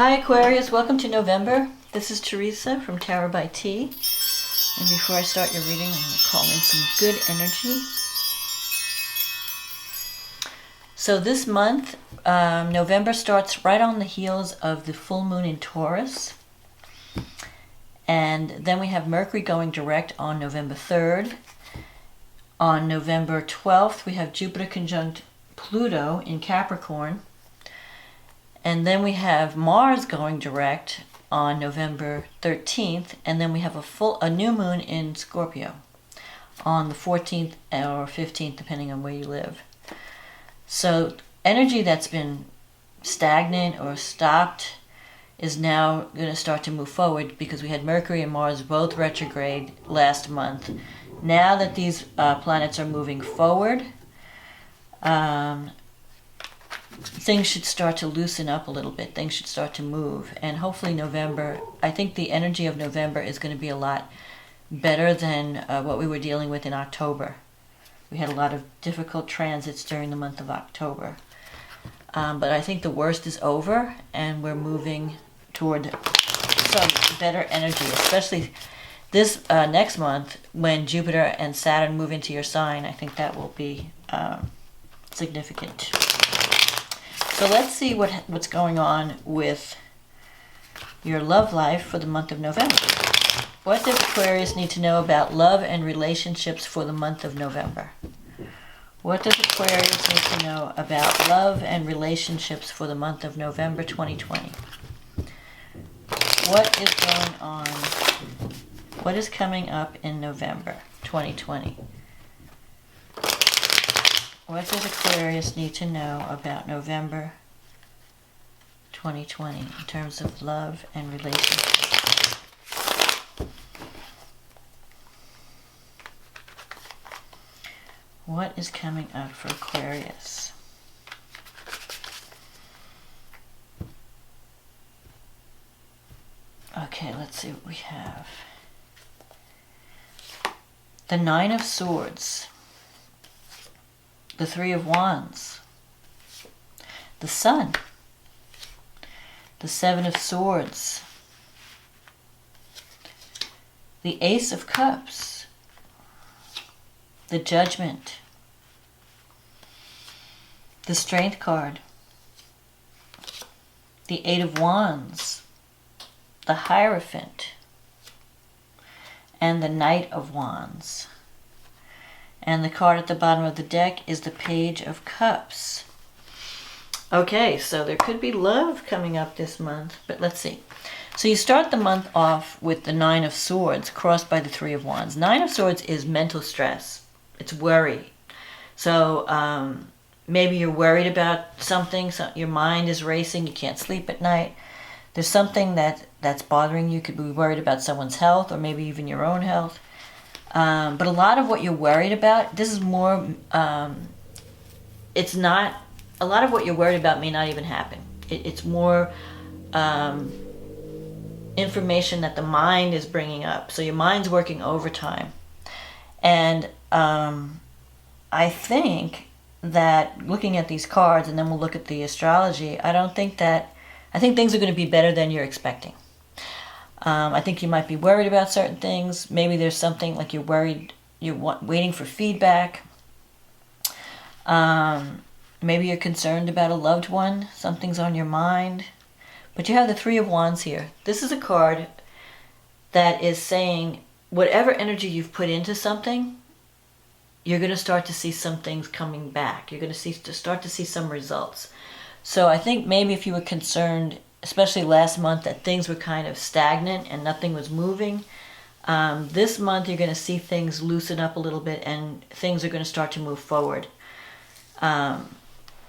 Hi Aquarius, welcome to November. This is Teresa from Tarot by T. And before I start your reading, I'm going to call in some good energy. So this month, November starts right on the heels of the full moon in Taurus. And then we have Mercury going direct on November 3rd. On November 12th, we have Jupiter conjunct Pluto in Capricorn. And then we have Mars going direct on November 13th, and then we have a new moon in Scorpio on the 14th or 15th, depending on where you live. So energy that's been stagnant or stopped is now going to start to move forward because we had Mercury and Mars both retrograde last month. Now that these planets are moving forward, things should start to loosen up a little bit. Things should start to move. And hopefully November, I think the energy of November is going to be a lot better than what we were dealing with in October. We had a lot of difficult transits during the month of October. But I think the worst is over, and we're moving toward some better energy, especially this next month when Jupiter and Saturn move into your sign. I think that will be significant. So let's see what's going on with your love life for the month of November. What does Aquarius need to know about love and relationships for the month of November? What does Aquarius need to know about love and relationships for the month of November 2020? What is going on? What is coming up in November 2020? What does Aquarius need to know about November 2020 in terms of love and relationships? What is coming up for Aquarius? Okay, let's see what we have. The Nine of Swords. The Three of Wands, the Sun, the Seven of Swords, the Ace of Cups, the Judgment, the Strength card, the Eight of Wands, the Hierophant, and the Knight of Wands. And the card at the bottom of the deck is the Page of Cups. Okay, so there could be love coming up this month, but let's see. So you start the month off with the Nine of Swords crossed by the Three of Wands. Nine of Swords is mental stress. It's worry. So maybe you're worried about something. So your mind is racing. You can't sleep at night. There's something that's bothering you. You could be worried about someone's health or maybe even your own health. But a lot of what you're worried about, this is more, it's not, a lot of what you're worried about may not even happen. It's more information that the mind is bringing up. So your mind's working overtime. And I think that looking at these cards, and then we'll look at the astrology, I think things are going to be better than you're expecting. I think you might be worried about certain things. Maybe there's something like you're worried, waiting for feedback. Maybe you're concerned about a loved one. Something's on your mind. But you have the Three of Wands here. This is a card that is saying whatever energy you've put into something, you're going to start to see some things coming back. You're going to start to see some results. So I think maybe if you were concerned, especially last month, that things were kind of stagnant and nothing was moving. This month you're going to see things loosen up a little bit and things are going to start to move forward.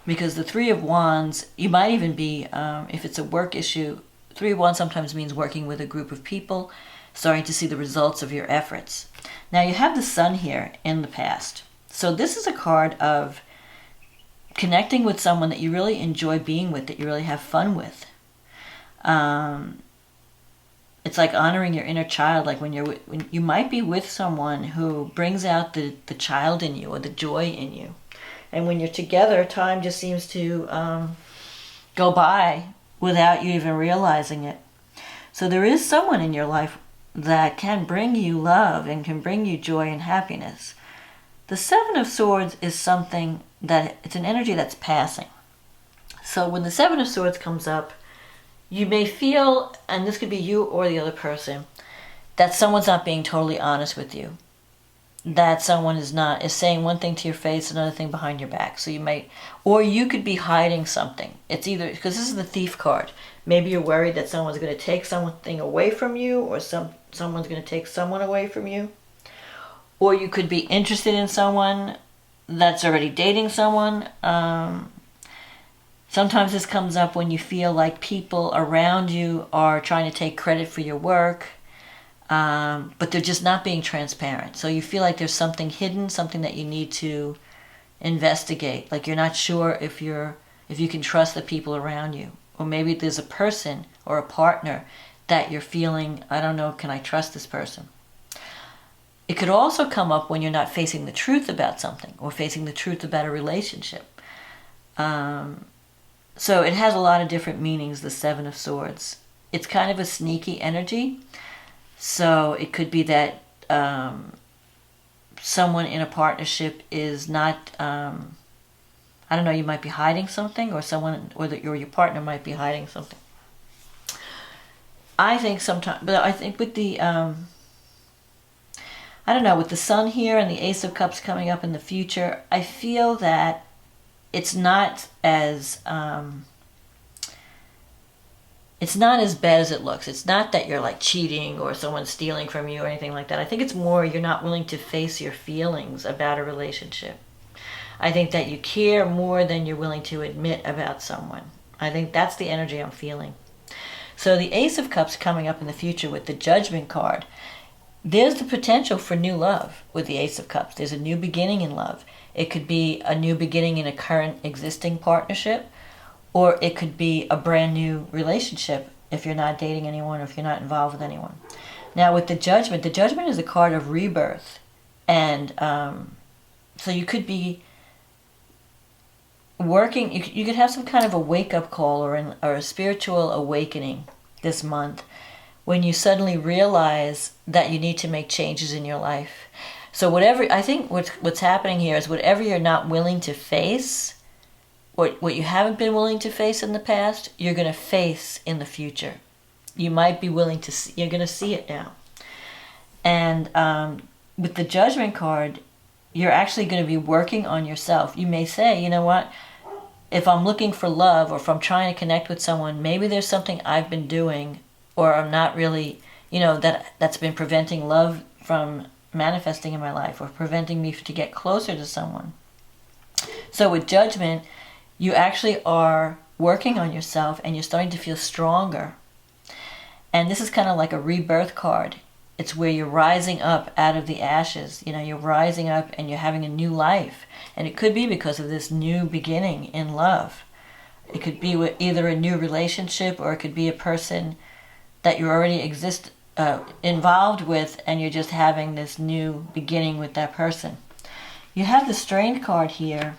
Because the Three of Wands, you might even be, if it's a work issue, Three of Wands sometimes means working with a group of people, starting to see the results of your efforts. Now you have the Sun here in the past. So this is a card of connecting with someone that you really enjoy being with, that you really have fun with. It's like honoring your inner child, like when you might be with someone who brings out the child in you or the joy in you. And when you're together, time just seems to go by without you even realizing it. So there is someone in your life that can bring you love and can bring you joy and happiness. The Seven of Swords is something that, it's an energy that's passing. So when the Seven of Swords comes up, you may feel, and this could be you or the other person, that someone's not being totally honest with you. That someone is saying one thing to your face, another thing behind your back. So you might, or you could be hiding something. It's either, because this is the Thief card. Maybe you're worried that someone's going to take something away from you, or someone's going to take someone away from you. Or you could be interested in someone that's already dating someone. Sometimes this comes up when you feel like people around you are trying to take credit for your work, but they're just not being transparent. So you feel like there's something hidden, something that you need to investigate. Like you're not sure if you can trust the people around you. Or maybe there's a person or a partner that you're feeling, I don't know, can I trust this person? It could also come up when you're not facing the truth about something or facing the truth about a relationship. So it has a lot of different meanings, the Seven of Swords. It's kind of a sneaky energy. So it could be that someone in a partnership is not, I don't know, you might be hiding something, or your partner might be hiding something. I think sometimes, but I think with the, I don't know, with the Sun here and the Ace of Cups coming up in the future, I feel that it's not as bad as it looks. It's not that you're like cheating or someone's stealing from you or anything like that. I think it's more you're not willing to face your feelings about a relationship. I think that you care more than you're willing to admit about someone. I think that's the energy I'm feeling. So the Ace of Cups coming up in the future with the Judgment card, there's the potential for new love with the Ace of Cups. There's a new beginning in love. It could be a new beginning in a current existing partnership, or it could be a brand new relationship if you're not dating anyone or if you're not involved with anyone. Now with the Judgment is a card of rebirth. And so you could be working, you could have some kind of a wake-up call or a spiritual awakening this month when you suddenly realize that you need to make changes in your life. So I think what's happening here is whatever you're not willing to face, what you haven't been willing to face in the past, you're going to face in the future. You might be willing to see, you're going to see it now. And with the Judgment card, you're actually going to be working on yourself. You may say, you know what, if I'm looking for love or if I'm trying to connect with someone, maybe there's something I've been doing or I'm not really, that's been preventing love from manifesting in my life or preventing me to get closer to someone. So with Judgment, you actually are working on yourself and you're starting to feel stronger. And this is kind of like a rebirth card. It's where you're rising up out of the ashes. You're rising up and you're having a new life. And it could be because of this new beginning in love. It could be with either a new relationship or it could be a person that you're already involved with and you're just having this new beginning with that person. You have the Strength card here.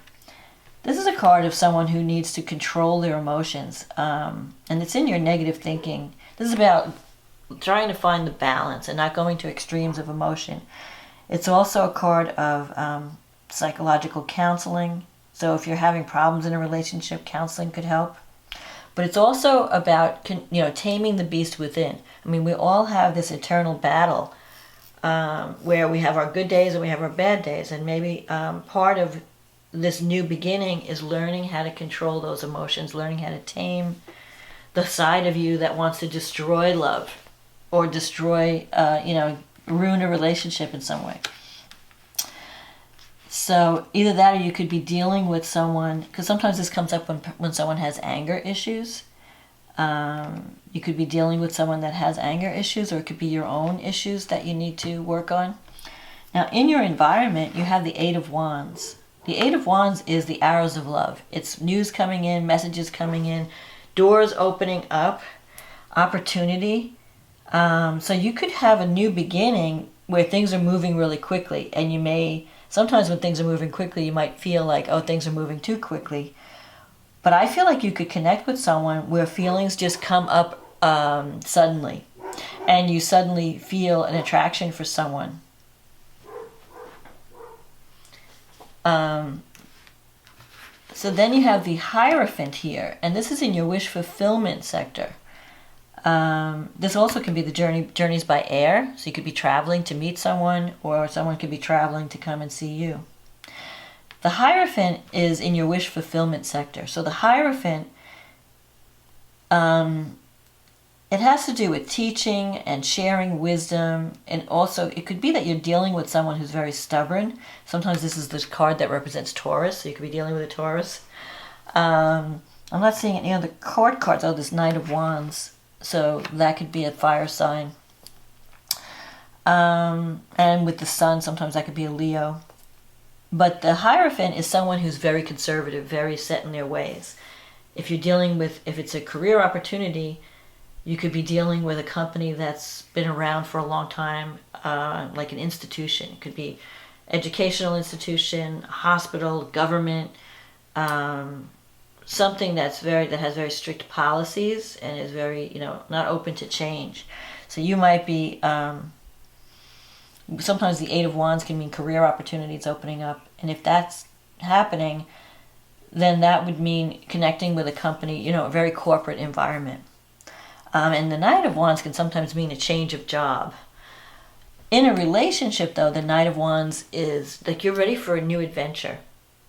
This is a card of someone who needs to control their emotions. And it's in your negative thinking. This is about trying to find the balance and not going to extremes of emotion. It's also a card of psychological counseling. So if you're having problems in a relationship, counseling could help. But it's also about taming the beast within. I mean, we all have this eternal battle where we have our good days and we have our bad days. And maybe part of this new beginning is learning how to control those emotions, learning how to tame the side of you that wants to destroy love or destroy, ruin a relationship in some way. So either that or you could be dealing with someone, because sometimes this comes up when someone has anger issues. You could be dealing with someone that has anger issues, or it could be your own issues that you need to work on. Now in your environment, you have the Eight of Wands. The Eight of Wands is the arrows of love. It's news coming in, messages coming in, doors opening up, opportunity. So you could have a new beginning where things are moving really quickly, and sometimes when things are moving quickly, you might feel like, oh, things are moving too quickly. But I feel like you could connect with someone where feelings just come up suddenly, and you suddenly feel an attraction for someone. So then you have the Hierophant here, and this is in your wish fulfillment sector. This also can be the journeys by air, so you could be traveling to meet someone, or someone could be traveling to come and see you. The Hierophant is in your wish fulfillment sector. So the Hierophant, it has to do with teaching and sharing wisdom, and also it could be that you're dealing with someone who's very stubborn. Sometimes this is this card that represents Taurus, so you could be dealing with a Taurus. I'm not seeing any other court cards. Oh, this Knight of Wands, so that could be a fire sign. And with the Sun, sometimes that could be a Leo. But the Hierophant is someone who's very conservative, very set in their ways. If you're dealing with, if it's a career opportunity, you could be dealing with a company that's been around for a long time, like an institution. It could be educational institution, hospital, government, something that has very strict policies and is very, not open to change. So you might be, sometimes the Eight of Wands can mean career opportunities opening up. And if that's happening, then that would mean connecting with a company, a very corporate environment. And the Knight of Wands can sometimes mean a change of job. In a relationship, though, the Knight of Wands is like you're ready for a new adventure.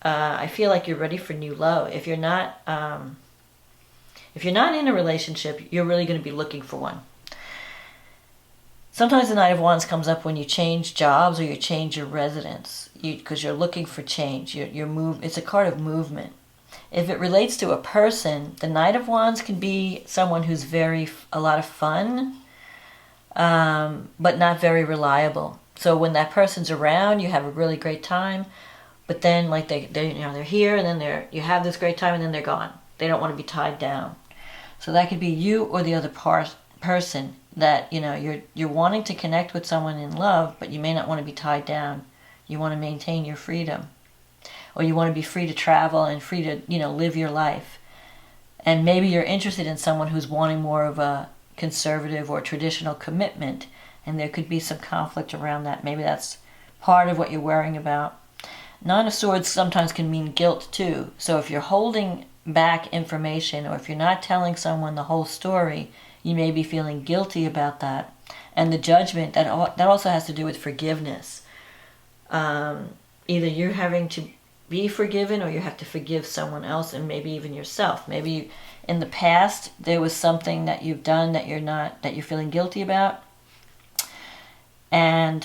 I feel like you're ready for new love. If you're not in a relationship, you're really going to be looking for one. Sometimes the Knight of Wands comes up when you change jobs or you change your residence, because you're looking for change. It's a card of movement. If it relates to a person, the Knight of Wands can be someone who's a lot of fun, but not very reliable. So when that person's around, you have a really great time, but then like they're here, and then you have this great time, and then they're gone. They don't want to be tied down. So that could be you or the other person that you're wanting to connect with someone in love, but you may not want to be tied down. You want to maintain your freedom. Or you want to be free to travel and free to, live your life. And maybe you're interested in someone who's wanting more of a conservative or traditional commitment, and there could be some conflict around that. Maybe that's part of what you're worrying about. Nine of Swords sometimes can mean guilt too. So if you're holding back information, or if you're not telling someone the whole story, you may be feeling guilty about that. And the Judgment, that also has to do with forgiveness. Either you're having to be forgiven, or you have to forgive someone else, and maybe even yourself. Maybe in the past there was something that you've done that you're feeling guilty about, and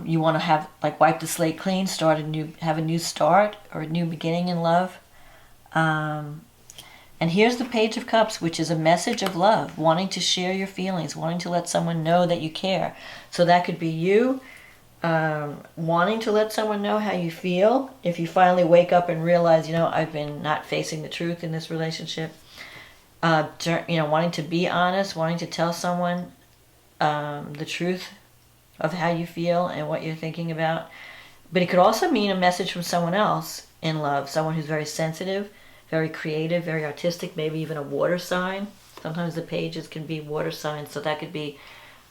you want to wipe the slate clean, have a new start or a new beginning in love. And here's the Page of Cups, which is a message of love, wanting to share your feelings, wanting to let someone know that you care. So that could be you wanting to let someone know how you feel. If you finally wake up and realize, I've been not facing the truth in this relationship. Wanting to be honest, wanting to tell someone the truth of how you feel and what you're thinking about. But it could also mean a message from someone else in love, someone who's very sensitive, very creative, very artistic, maybe even a water sign. Sometimes the pages can be water signs, so that could be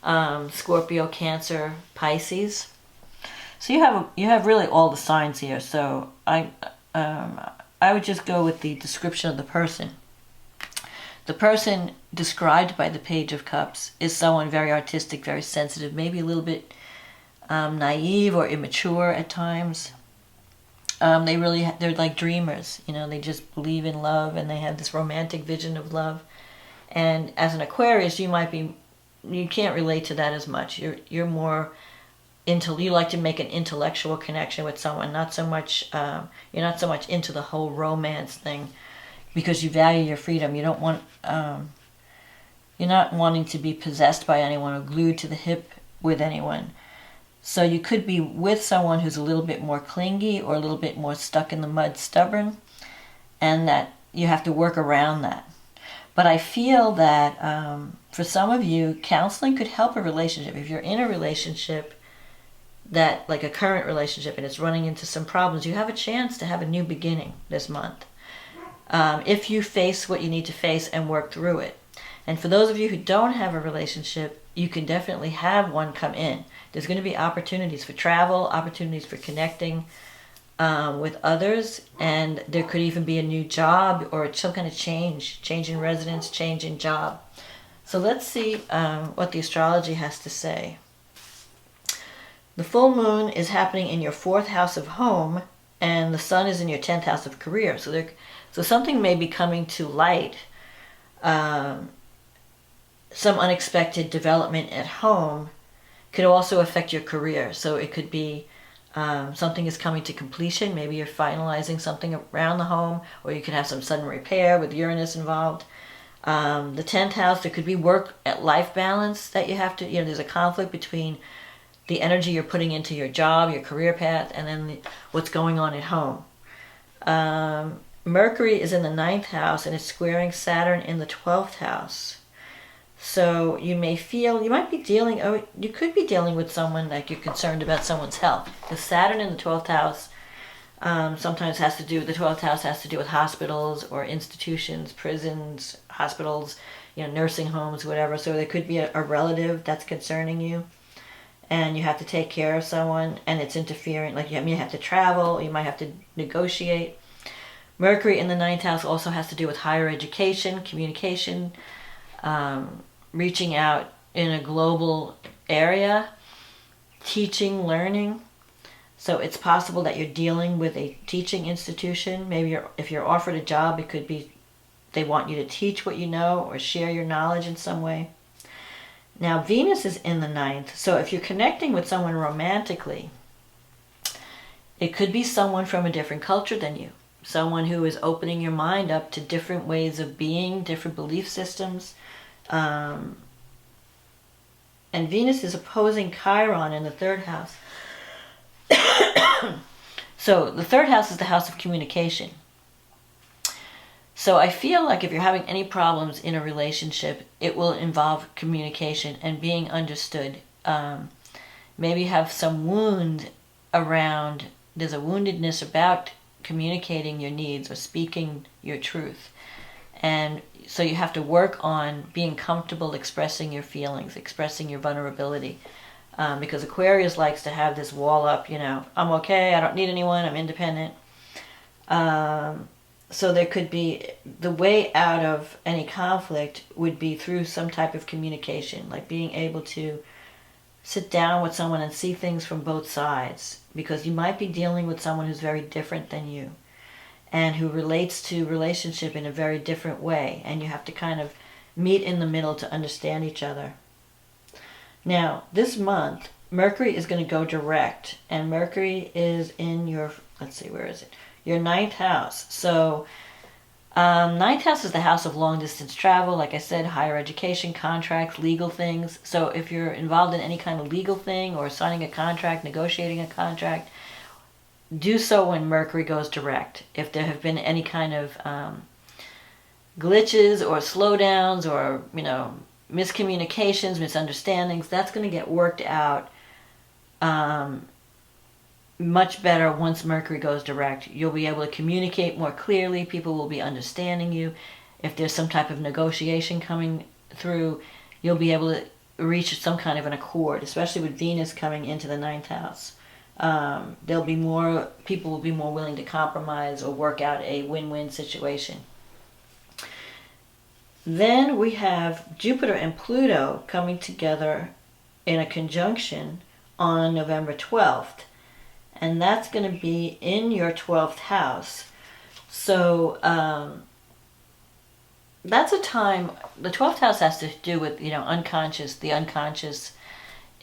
Scorpio, Cancer, Pisces. So you have really all the signs here. So I would just go with the description of the person. The person described by the Page of Cups is someone very artistic, very sensitive, maybe a little bit naive or immature at times. They're like dreamers. They just believe in love, and they have this romantic vision of love. And as an Aquarius, you can't relate to that as much. You're more you like to make an intellectual connection with someone, not so much. You're not so much into the whole romance thing, because you value your freedom. You don't want. You're not wanting to be possessed by anyone or glued to the hip with anyone. So you could be with someone who's a little bit more clingy or a little bit more stuck in the mud, stubborn, and that you have to work around that. But I feel that for some of you, counseling could help a relationship. If you're in a relationship that, like a current relationship, and it's running into some problems, you have a chance to have a new beginning this month. if you face what you need to face and work through it. And for those of you who don't have a relationship, you can definitely have one come in. There's going to be opportunities for travel, opportunities for connecting with others, and there could even be a new job or some kind of change in residence, change in job. So let's see what the astrology has to say. The full moon is happening in your 4th house of home, and the sun is in your 10th house of career. So something may be coming to light, some unexpected development at home could also affect your career. So it could be something is coming to completion. Maybe you're finalizing something around the home, or you could have some sudden repair with Uranus involved. The 10th house, there could be work-life balance that you have to, there's a conflict between the energy you're putting into your job, your career path, and then what's going on at home. Mercury is in the 9th house and it's squaring Saturn in the 12th house. So you could be dealing with someone like you're concerned about someone's health. The Saturn in the 12th house sometimes the 12th house has to do with hospitals or institutions, prisons, hospitals, nursing homes, whatever. So there could be a relative that's concerning you, and you have to take care of someone, and it's interfering. Like you have to travel, you might have to negotiate. Mercury in the 9th house also has to do with higher education, communication, reaching out in a global area, teaching, learning. So it's possible that you're dealing with a teaching institution. Maybe if you're offered a job, it could be they want you to teach what you know or share your knowledge in some way. Now, Venus is in the 9th, so if you're connecting with someone romantically, it could be someone from a different culture than you, someone who is opening your mind up to different ways of being, different belief systems. And Venus is opposing Chiron in the 3rd house. So the 3rd house is the house of communication. So I feel like if you're having any problems in a relationship, it will involve communication and being understood. Maybe you have some wound around, there's a woundedness about communicating your needs or speaking your truth. And so you have to work on being comfortable expressing your feelings, expressing your vulnerability. Because Aquarius likes to have this wall up, I'm okay, I don't need anyone, I'm independent. So there could be, the way out of any conflict would be through some type of communication, like being able to sit down with someone and see things from both sides, because you might be dealing with someone who's very different than you and who relates to relationship in a very different way, and you have to kind of meet in the middle to understand each other. Now, this month, Mercury is going to go direct, and Mercury is in your, where is it? Your 9th house. So, 9th house is the house of long distance travel, like I said, higher education, contracts, legal things. So if you're involved in any kind of legal thing or signing a contract, negotiating a contract, do so when Mercury goes direct. If there have been any kind of glitches or slowdowns or, miscommunications, misunderstandings, that's going to get worked out much better once Mercury goes direct. You'll be able to communicate more clearly. People will be understanding you. If there's some type of negotiation coming through, you'll be able to reach some kind of an accord, especially with Venus coming into the 9th house. People will be more willing to compromise or work out a win-win situation. Then we have Jupiter and Pluto coming together in a conjunction on November 12th. And that's going to be in your 12th house. So that's a time, the 12th house has to do with, the unconscious.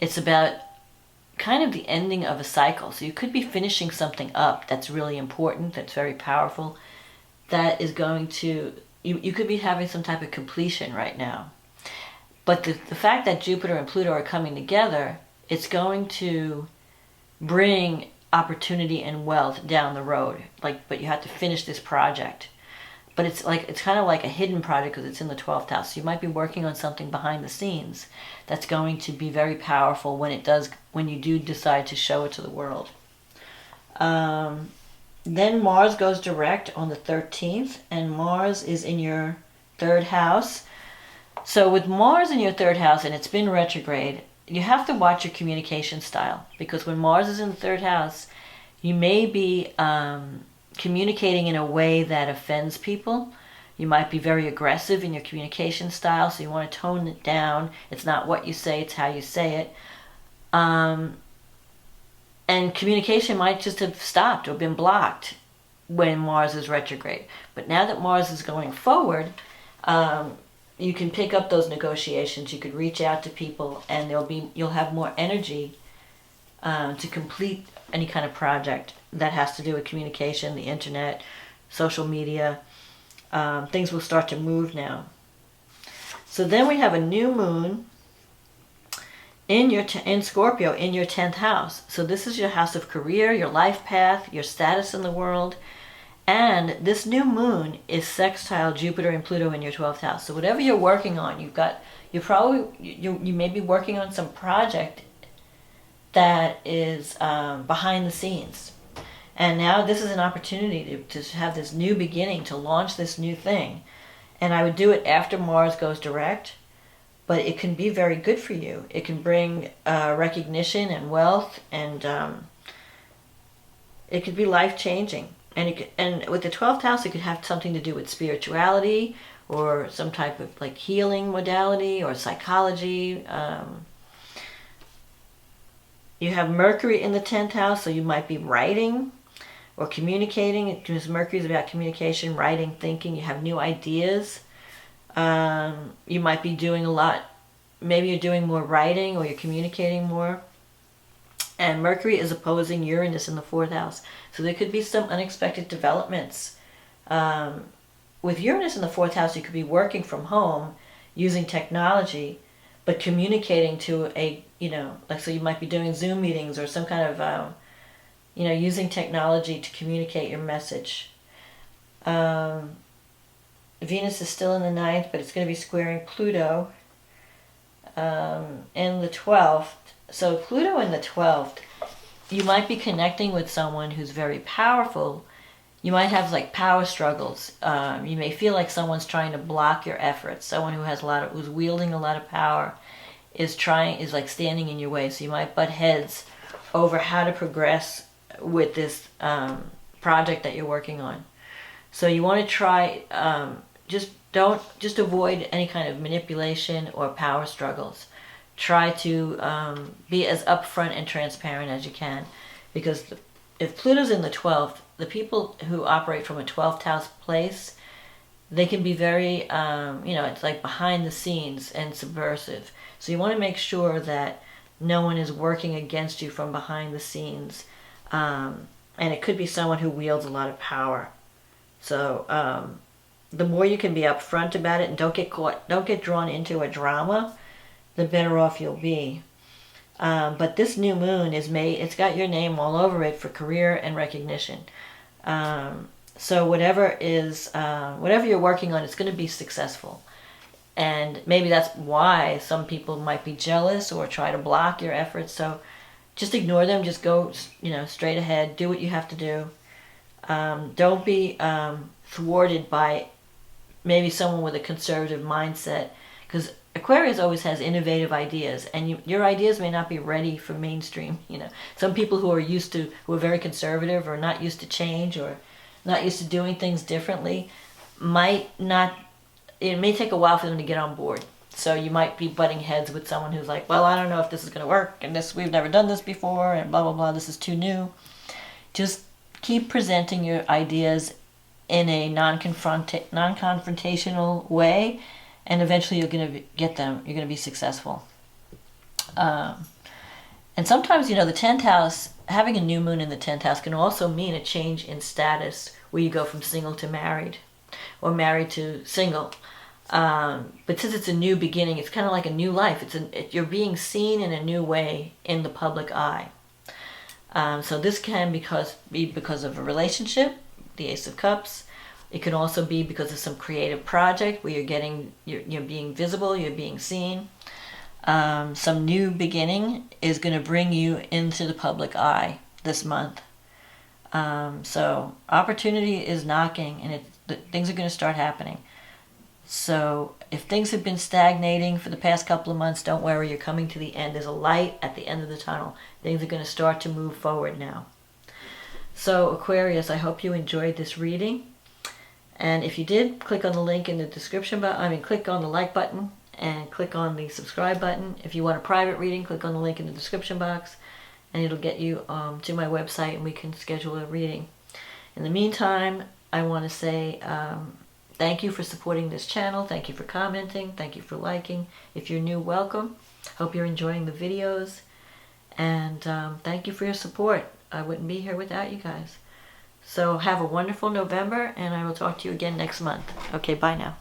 It's about kind of the ending of a cycle. So you could be finishing something up that's really important, that's very powerful, that is going to, you could be having some type of completion right now. But the fact that Jupiter and Pluto are coming together, it's going to bring opportunity and wealth down the road. But you have to finish this project. But it's kind of like a hidden project because it's in the 12th house. So you might be working on something behind the scenes that's going to be very powerful when you do decide to show it to the world. Then Mars goes direct on the 13th, and Mars is in your third house. So with Mars in your third house, and it's been retrograde, you have to watch your communication style, because when Mars is in the third house, you may be communicating in a way that offends people. You might be very aggressive in your communication style, so you want to tone it down. It's not what you say, it's how you say it. And communication might just have stopped or been blocked when Mars is retrograde. But now that Mars is going forward, you can pick up those negotiations. You could reach out to people, and you'll have more energy to complete any kind of project that has to do with communication, the internet, social media. Things will start to move now. So then we have a new moon in Scorpio in your 10th house. So this is your house of career, your life path, your status in the world. And this new moon is sextile Jupiter and Pluto in your 12th house. So whatever you're working on, you may be working on some project that is behind the scenes. And now this is an opportunity to have this new beginning, to launch this new thing. And I would do it after Mars goes direct, but it can be very good for you. It can bring recognition and wealth, and it could be life-changing. And with the 12th house, it could have something to do with spirituality or some type of like healing modality or psychology. You have Mercury in the 10th house, so you might be writing or communicating, because Mercury is about communication, writing, thinking. You have new ideas. You might be doing a lot. Maybe you're doing more writing, or you're communicating more. And Mercury is opposing Uranus in the 4th house. So there could be some unexpected developments. With Uranus in the 4th house, you could be working from home using technology, but communicating to so you might be doing Zoom meetings or some kind of, using technology to communicate your message. Venus is still in the 9th, but it's going to be squaring Pluto in the 12th. So Pluto in the 12th, you might be connecting with someone who's very powerful. You might have like power struggles. You may feel like someone's trying to block your efforts. Someone who has who's wielding a lot of power is like standing in your way. So you might butt heads over how to progress with this project that you're working on. So you want to try, just avoid any kind of manipulation or power struggles. Try to be as upfront and transparent as you can, because if Pluto's in the 12th, the people who operate from a 12th house place, they can be very, it's like behind the scenes and subversive. So you want to make sure that no one is working against you from behind the scenes. And it could be someone who wields a lot of power. So the more you can be upfront about it and don't get drawn into a drama, the better off you'll be. But this new moon it's got your name all over it for career and recognition. So whatever you're working on, it's going to be successful. And maybe that's why some people might be jealous or try to block your efforts. So just ignore them. Just go, straight ahead. Do what you have to do. Don't be thwarted by maybe someone with a conservative mindset, because Aquarius always has innovative ideas, and your ideas may not be ready for mainstream. Some people who are very conservative or not used to change or not used to doing things differently it may take a while for them to get on board. So you might be butting heads with someone who's like, well, I don't know if this is going to work, and we've never done this before, and blah, blah, blah, this is too new. Just keep presenting your ideas in a non-confrontational way, and eventually you're going to get them. You're going to be successful. And sometimes, the 10th house, having a new moon in the 10th house can also mean a change in status, where you go from single to married, or married to single. But since it's a new beginning, it's kind of like a new life. You're being seen in a new way in the public eye. So this can be because of a relationship, the Ace of Cups. It can also be because of some creative project where you're being visible, you're being seen. Some new beginning is going to bring you into the public eye this month. So opportunity is knocking, and things are going to start happening. So if things have been stagnating for the past couple of months, don't worry, you're coming to the end. There's a light at the end of the tunnel. Things are going to start to move forward now. So Aquarius, I hope you enjoyed this reading. And if you did, click on the link in the description box. Click on the like button and click on the subscribe button. If you want a private reading, click on the link in the description box, and it'll get you to my website, and we can schedule a reading. In the meantime, I want to say thank you for supporting this channel. Thank you for commenting. Thank you for liking. If you're new, welcome. Hope you're enjoying the videos. And thank you for your support. I wouldn't be here without you guys. So have a wonderful November, and I will talk to you again next month. Okay, bye now.